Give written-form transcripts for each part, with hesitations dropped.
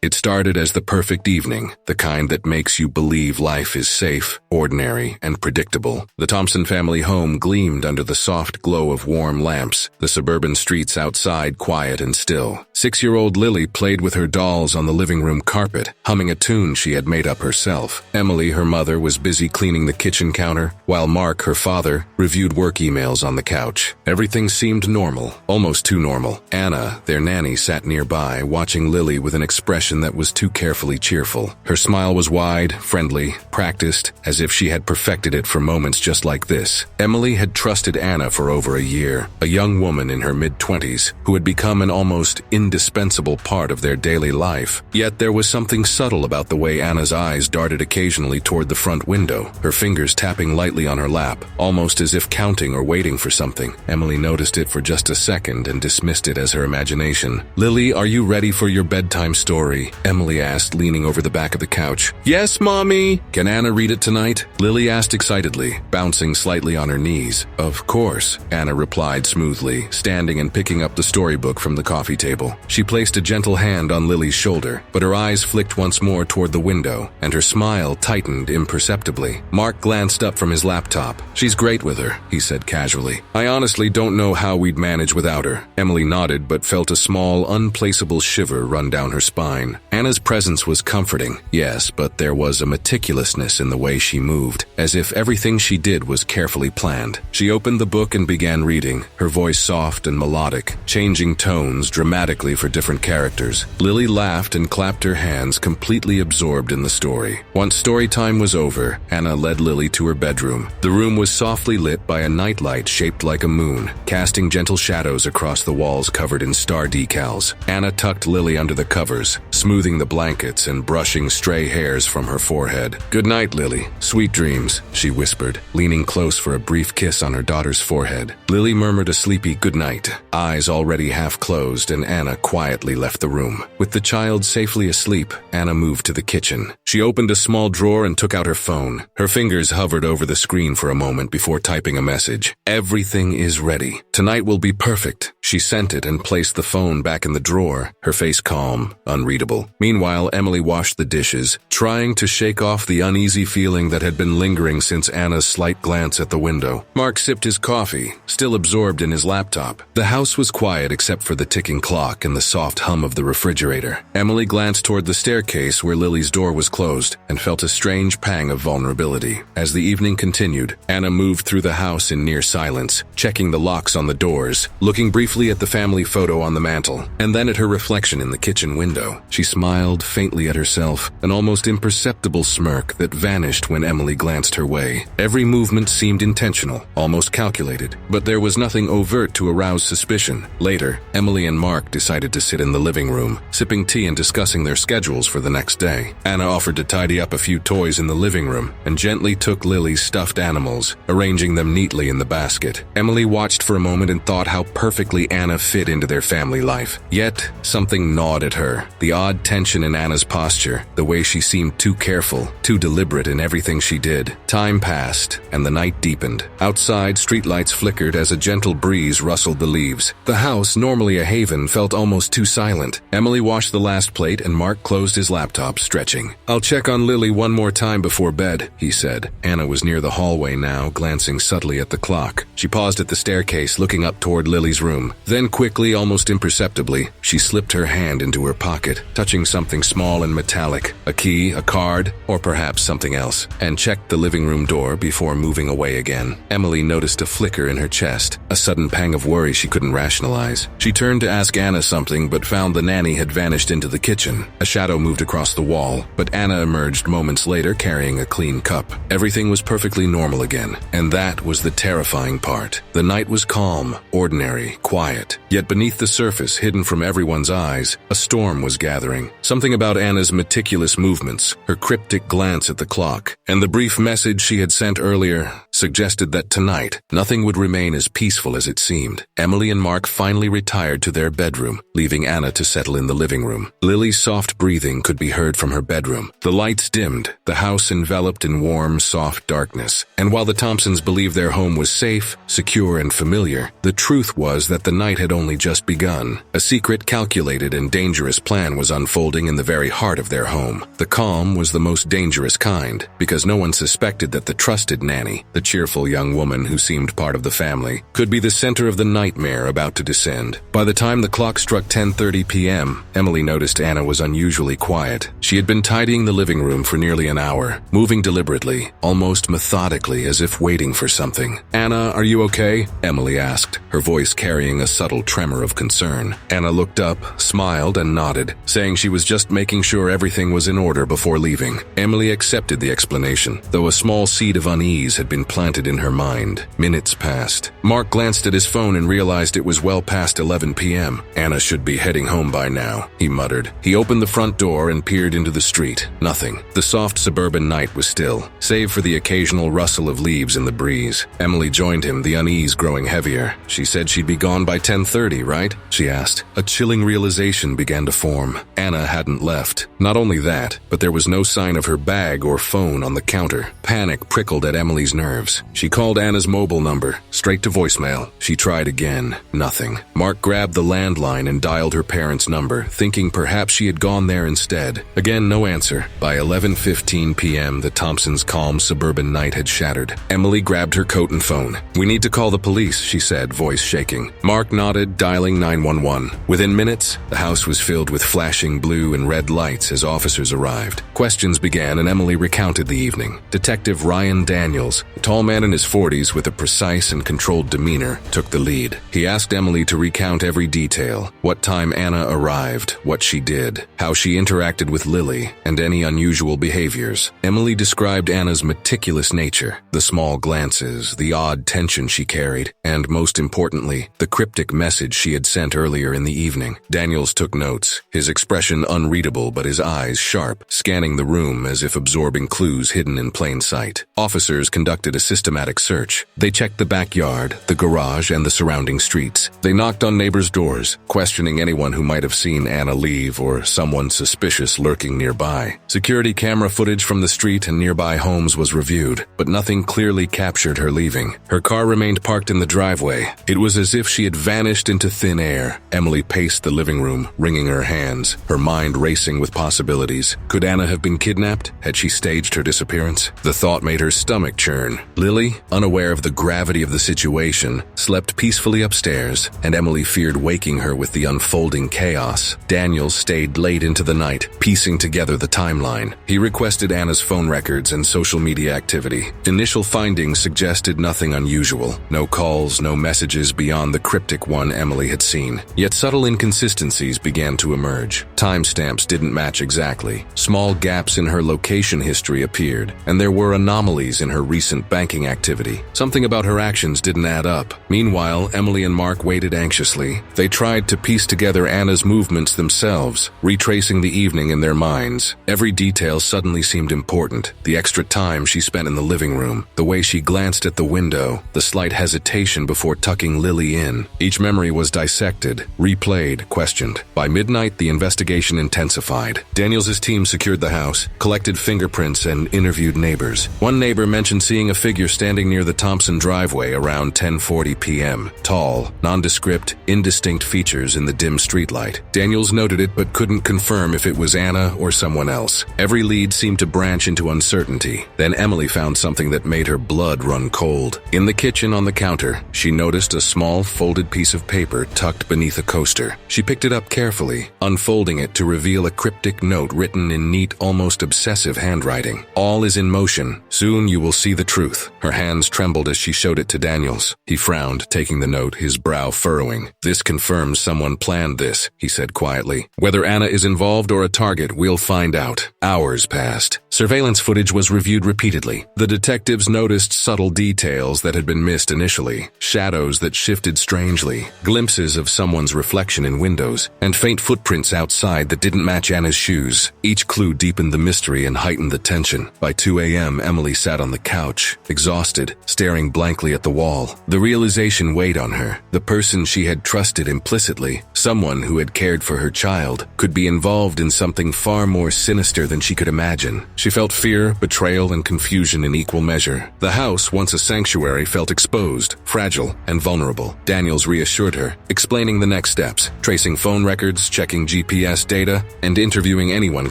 It started as the perfect evening, the kind that makes you believe life is safe, ordinary, and predictable. The Thompson family home gleamed under the soft glow of warm lamps, the suburban streets outside quiet and still. 6-year-old Lily played with her dolls on the living room carpet, humming a tune she had made up herself. Emily, her mother, was busy cleaning the kitchen counter, while Mark, her father, reviewed work emails on the couch. Everything seemed normal, almost too normal. Anna, their nanny, sat nearby, watching Lily with an expression that was too carefully cheerful. Her smile was wide, friendly, practiced, as if she had perfected it for moments just like this. Emily had trusted Anna for over a year, a young woman in her mid-20s who had become an almost indispensable part of their daily life. Yet there was something subtle about the way Anna's eyes darted occasionally toward the front window, her fingers tapping lightly on her lap, almost as if counting or waiting for something. Emily noticed it for just a second and dismissed it as her imagination. "Lily, are you ready for your bedtime story?" Emily asked, leaning over the back of the couch. "Yes, Mommy." "Can Anna read it tonight?" Lily asked excitedly, bouncing slightly on her knees. "Of course," Anna replied smoothly, standing and picking up the storybook from the coffee table. She placed a gentle hand on Lily's shoulder, but her eyes flicked once more toward the window, and her smile tightened imperceptibly. Mark glanced up from his laptop. "She's great with her," he said casually. "I honestly don't know how we'd manage without her." Emily nodded but felt a small, unplaceable shiver run down her spine. Anna's presence was comforting, yes, but there was a meticulousness in the way she moved, as if everything she did was carefully planned. She opened the book and began reading, her voice soft and melodic, changing tones dramatically for different characters. Lily laughed and clapped her hands, completely absorbed in the story. Once story time was over, Anna led Lily to her bedroom. The room was softly lit by a nightlight shaped like a moon, casting gentle shadows across the walls covered in star decals. Anna tucked Lily under the covers, smoothing the blankets and brushing stray hairs from her forehead. "Good night, Lily. Sweet dreams," she whispered, leaning close for a brief kiss on her daughter's forehead. Lily murmured a sleepy good night, eyes already half closed, and Anna quietly left the room. With the child safely asleep, Anna moved to the kitchen. She opened a small drawer and took out her phone. Her fingers hovered over the screen for a moment before typing a message. "Everything is ready. Tonight will be perfect." She sent it and placed the phone back in the drawer, her face calm, unreadable. Meanwhile, Emily washed the dishes, trying to shake off the uneasy feeling that had been lingering since Anna's slight glance at the window. Mark sipped his coffee, still absorbed in his laptop. The house was quiet except for the ticking clock and the soft hum of the refrigerator. Emily glanced toward the staircase where Lily's door was closed and felt a strange pang of vulnerability. As the evening continued, Anna moved through the house in near silence, checking the locks on the doors, looking briefly at the family photo on the mantel, and then at her reflection in the kitchen window. She smiled faintly at herself, an almost imperceptible smirk that vanished when Emily glanced her way. Every movement seemed intentional, almost calculated, but there was nothing overt to arouse suspicion. Later, Emily and Mark decided to sit in the living room, sipping tea and discussing their schedules for the next day. Anna offered to tidy up a few toys in the living room and gently took Lily's stuffed animals, arranging them neatly in the basket. Emily watched for a moment and thought how perfectly Anna fit into their family life. Yet, something gnawed at her. The odd tension in Anna's posture, the way she seemed too careful, too deliberate in everything she did. Time passed, and the night deepened. Outside, streetlights flickered as a gentle breeze rustled the leaves. The house, normally a haven, felt almost too silent. Emily washed the last plate and Mark closed his laptop, stretching. "I'll check on Lily one more time before bed," he said. Anna was near the hallway now, glancing subtly at the clock. She paused at the staircase, looking up toward Lily's room. Then quickly, almost imperceptibly, she slipped her hand into her pocket, touching something small and metallic, a key, a card, or perhaps something else, and checked the living room door before moving away again. Emily noticed a flicker in her chest, a sudden pang of worry she couldn't rationalize. She turned to ask Anna something, but found the nanny had vanished into the kitchen. A shadow moved across the wall, but Anna emerged moments later carrying a clean cup. Everything was perfectly normal again, and that was the terrifying part. The night was calm, ordinary, quiet, yet beneath the surface, hidden from everyone's eyes, a storm was gathering. Something about Anna's meticulous movements, her cryptic glance at the clock, and the brief message she had sent earlier suggested that tonight, nothing would remain as peaceful as it seemed. Emily and Mark finally retired to their bedroom, leaving Anna to settle in the living room. Lily's soft breathing could be heard from her bedroom. The lights dimmed, the house enveloped in warm, soft darkness. And while the Thompsons believed their home was safe, secure, and familiar, the truth was that the night had only just begun. A secret, calculated, and dangerous plan was unfolding in the very heart of their home. The calm was the most dangerous kind, because no one suspected that the trusted Nanny, the cheerful young woman who seemed part of the family, could be the center of the nightmare about to descend. By the time the clock struck 10:30 p.m., Emily noticed Anna was unusually quiet. She had been tidying the living room for nearly an hour, moving deliberately, almost methodically, as if waiting for something. "Anna, are you okay?" Emily asked, her voice carrying a subtle tremor of concern. Anna looked up, smiled, and nodded, saying she was just making sure everything was in order before leaving. Emily accepted the explanation, though a small seed of unease had been planted in her mind. Minutes passed. Mark glanced at his phone and realized it was well past 11 p.m. "Anna should be heading home by now," he muttered. He opened the front door and peered into the street. Nothing. The soft suburban night was still, save for the occasional rustle of leaves in the breeze. Emily joined him, the unease growing heavier. "She said she'd be gone by 10:30, right?" she asked. A chilling realization began to form. Anna hadn't left. Not only that, but there was no sign of her bag or phone on the counter. Panic prickled at Emily's nerves. She called Anna's mobile number, straight to voicemail. She tried again. Nothing. Mark grabbed the landline and dialed her parents' number, thinking perhaps she had gone there instead. Again, no answer. By 11:15 p.m., the Thompsons' calm suburban night had shattered. Emily grabbed her coat and phone. "We need to call the police," she said, voice shaking. Mark nodded, dialing 911. Within minutes, the house was filled with flashing blue and red lights as officers arrived. Questions began and Emily recounted the evening. Detective Ryan Daniels, a tall man in his 40s with a precise and controlled demeanor, took the lead. He asked Emily to recount every detail: what time Anna arrived, what she did, how she interacted with Lily, and any unusual behaviors. Emily described Anna's meticulous nature, the small glances, the odd tension she carried, and most importantly, the cryptic message she had sent earlier in the evening. Daniels took notes, his expression unreadable but his eyes sharp, scanning the room as if absorbing clues hidden in plain sight. Officers conducted a systematic search. They checked the backyard, the garage, and the surrounding streets. They knocked on neighbors' doors, questioning anyone who might have seen Anna leave or someone suspicious lurking nearby. Security camera footage from the street and nearby homes was reviewed, but nothing clearly captured her leaving. Her car remained parked in the driveway. It was as if she had vanished into thin air. Emily paced the living room, wringing her hands, her mind racing with possibilities. Could Anna have been kidnapped? Had she staged her disappearance? The thought made her stomach churn. Lily, unaware of the gravity of the situation, slept peacefully upstairs, and Emily feared waking her with the unfolding chaos. Daniel stayed late into the night, piecing together the timeline. He requested Anna's phone records and social media activity. Initial findings suggested nothing unusual. No calls, no messages beyond the cryptic one Emily had seen. Yet subtle inconsistencies began to emerge. Timestamps didn't match exactly. Small gaps in her location history appeared, and there were anomalies in her recent banking activity. Something about her actions didn't add up. Meanwhile, Emily and Mark waited anxiously. They tried to piece together Anna's movements themselves, retracing the evening in their minds. Every detail suddenly seemed important. The extra time she spent in the living room, the way she glanced at the window, the slight hesitation before tucking Lily in. Each memory was dissected, replayed, questioned. By midnight, the investigation intensified. Daniels' team secured the house, collected fingerprints, and interviewed neighbors. One neighbor mentioned seeing a figure standing near the Thompson driveway around 10:40 p.m. Tall, nondescript, indistinct features in the dim streetlight. Daniels noted it but couldn't confirm if it was Anna or someone else. Every lead seemed to branch into uncertainty. Then Emily found something that made her blood run cold. In the kitchen on the counter, she noticed a small folded piece of paper tucked beneath a coaster. She picked it up carefully, unfolding it to reveal a cryptic note written in neat, almost obsessive handwriting. "All is in motion. Soon you will see the truth." Her hands trembled as she showed it to Daniels. He frowned, taking the note, his brow furrowing. "This confirms someone planned this," he said quietly. "Whether Anna is involved or a target, we'll find out." Hours passed. Surveillance footage was reviewed repeatedly. The detectives noticed subtle details that had been missed initially, shadows that shifted strangely, glimpses of someone's reflection in windows, and faint footprints outside that didn't match Anna's shoes. Each clue deepened the mystery and heightened the tension. By 2 a.m., Emily sat on the couch, exhausted, staring blankly at the wall. The realization weighed on her. The person she had trusted implicitly, someone who had cared for her child, could be involved in something far more sinister than she could imagine. She felt fear, betrayal, and confusion in equal measure. The house, once a sanctuary, felt exposed, fragile, and vulnerable. Daniels reassured her, explaining the next steps, tracing phone records, checking GPS data, and interviewing anyone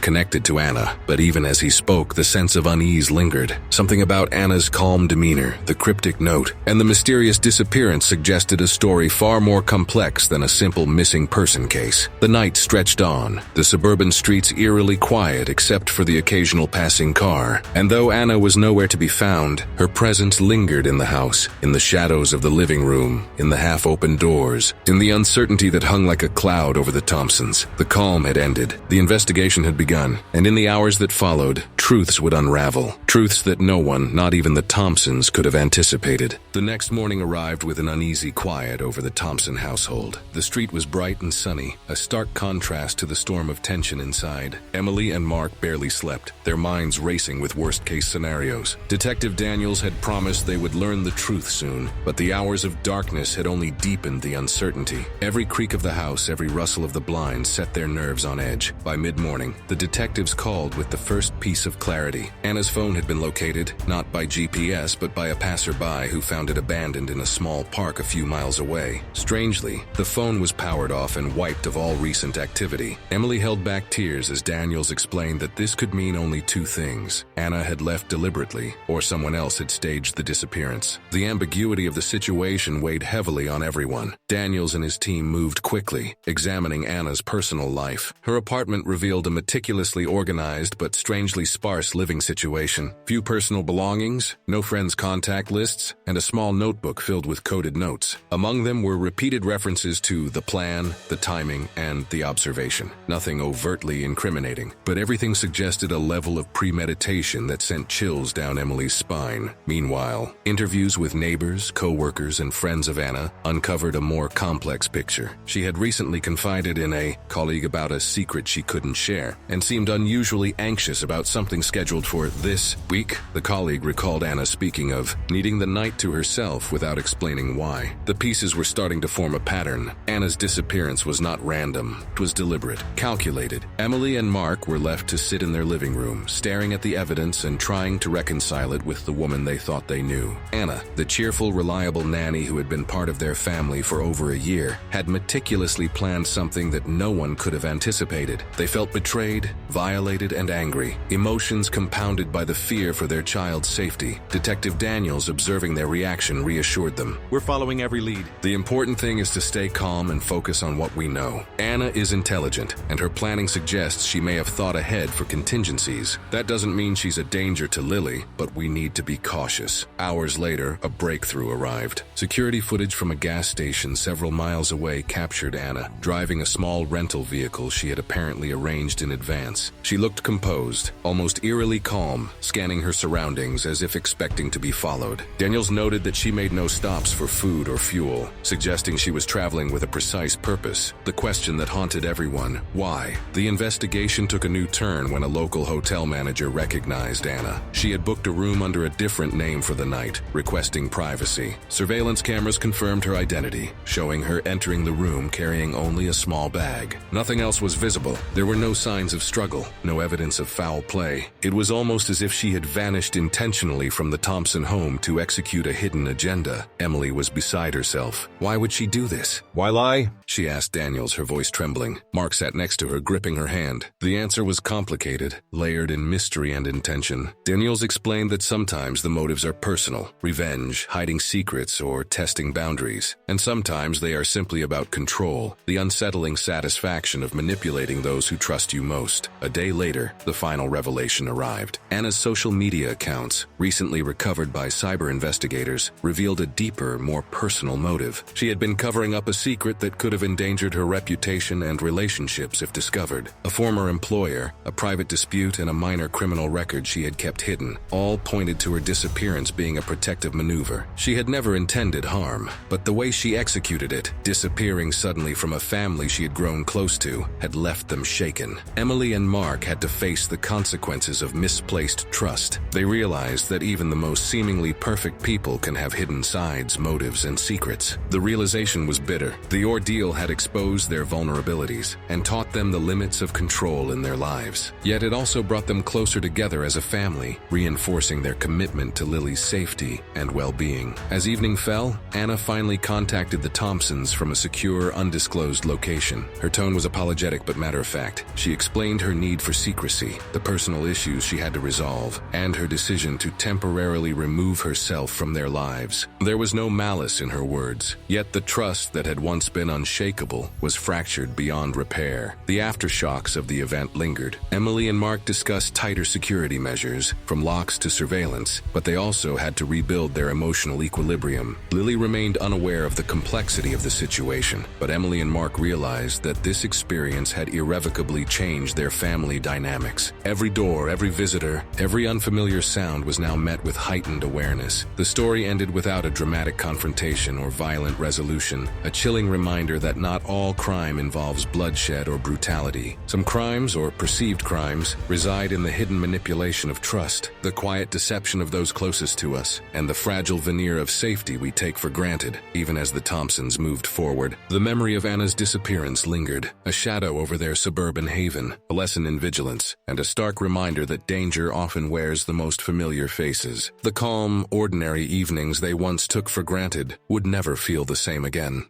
connected to Anna. But even as he spoke, the sense of unease lingered. Something about Anna's calm demeanor, the cryptic note, and the mysterious disappearance suggested a story far more complex than a simple missing person case. The night stretched on, the suburban streets eerily quiet except for the occasional passing car. And though Anna was nowhere to be found, her presence lingered in the house, in the shadows of the living room, in the half-open doors, in the uncertainty that hung like a cloud over the Thompsons. The calm had ended, the investigation had begun, and in the hours that followed, truths would unravel. Truths that no one, not even the Thompsons, could have anticipated. The next morning arrived with an uneasy quiet over the Thompson household. The street was bright and sunny, a stark contrast to the storm of tension inside. Emily and Mark barely slept, their minds racing with worst-case scenarios. Detective Daniels had promised they would learn the truth soon, but the hours of darkness had only deepened the uncertainty. Every creak of the house, every rustle of the blinds set their nerves on edge. By mid-morning, the detectives called with the first piece of clarity. Anna's phone had been located, not by GPS, but by a passerby who found it abandoned in a small park a few miles away. Strangely, the phone was powered off and wiped of all recent activity. Emily held back tears as Daniels explained that this could mean only two things. Anna had left deliberately, or someone else had staged the disappearance. The ambiguity of the situation weighed heavily on everyone. Daniels and his team moved quickly, examining Anna's personal life. Her apartment revealed a meticulously organized but strangely sparse living situation. Few personal belongings, no friends' contact lists, and a small notebook filled with coded notes. Among them were repeated references to the plan, the timing, and the observation. Nothing overtly incriminating, but everything suggested a level of premeditation that sent chills down Emily's spine. Meanwhile, interviews with neighbors, co-workers, and friends of Anna uncovered a more complex picture. She had recently confided in a colleague about a secret she couldn't share, and seemed unusually anxious about something scheduled for this week. The colleague recalled Anna speaking of needing the night to herself without explaining why. The pieces were starting to form a pattern. Anna's disappearance was not random. It was deliberate, calculated. Emily and Mark were left to sit in their living room, staring at the evidence and trying to reconcile it with the woman they thought they knew. Anna, the cheerful, reliable nanny who had been part of their family for over a year, had meticulously planned something that no one could have anticipated. They felt betrayed, violated, and angry, emotions compounded by the fear for their child's safety. Detective Daniels, observing their reaction, reassured them. "We're following every lead. The important thing is to stay calm and focus on what we know. Anna is intelligent, and her planning suggests she may have thought ahead for contingencies. That doesn't mean she's a danger to Lily, but we need to be cautious." Hours later, a breakthrough arrived. Security footage from a gas station several miles away captured Anna, driving a small rental vehicle she had apparently arranged in advance. She looked composed, almost eerily calm, scanning her surroundings as if expecting to be followed. Daniels noted that she made no stops for food or fuel, suggesting she was traveling with a precise purpose. The question that haunted everyone, why? The investigation took a new turn when a local hotel manager recognized Anna. She had booked a room under a different name for the night, requesting privacy. Surveillance cameras confirmed her identity, showing her entering the room carrying only a small bag. Nothing else was visible. There were no signs of struggle, no evidence of foul play. It was almost as if she had vanished intentionally from the Thompson home to execute a hidden agenda. Emily was beside herself. Why would she do this? "Why lie?" she asked Daniels, her voice trembling. Mark sat next to her, gripping her hand. The answer was complicated, layered in mystery and intention. Daniels explained that sometimes the motives are personal, revenge, hiding secrets, or testing boundaries. And sometimes they are simply about control, the unsettling satisfaction of manipulating those who trust you most. A day later, the final revelation arrived. Anna's social media accounts, recently recovered by cyber investigators, revealed a deeper, more personal motive. She had been covering up a secret that could have endangered her reputation and relationships if discovered. A former employer, a private dispute, and a minor criminal record she had kept hidden, all pointed to her disappearance being a protective maneuver. She had never intended harm, but the way she executed it, disappearing suddenly from a family she had grown close to, had left them shaken. Emily and Mark had to face the consequences consequences of misplaced trust. They realized that even the most seemingly perfect people can have hidden sides, motives, and secrets. The realization was bitter. The ordeal had exposed their vulnerabilities and taught them the limits of control in their lives. Yet it also brought them closer together as a family, reinforcing their commitment to Lily's safety and well-being. As evening fell, Anna finally contacted the Thompsons from a secure, undisclosed location. Her tone was apologetic but matter-of-fact. She explained her need for secrecy, the personal issues she had to resolve, and her decision to temporarily remove herself from their lives. There was no malice in her words, yet the trust that had once been unshakable was fractured beyond repair. The aftershocks of the event lingered. Emily and Mark discussed tighter security measures, from locks to surveillance, but they also had to rebuild their emotional equilibrium. Lily remained unaware of the complexity of the situation, but Emily and Mark realized that this experience had irrevocably changed their family dynamics. Every door, every visitor, every unfamiliar sound was now met with heightened awareness. The story ended without a dramatic confrontation or violent resolution, a chilling reminder that not all crime involves bloodshed or brutality. Some crimes, or perceived crimes, reside in the hidden manipulation of trust, the quiet deception of those closest to us, and the fragile veneer of safety we take for granted. Even as the Thompsons moved forward, the memory of Anna's disappearance lingered, a shadow over their suburban haven, a lesson in vigilance, and a stark reminder that danger often wears the most familiar faces. The calm, ordinary evenings they once took for granted would never feel the same again.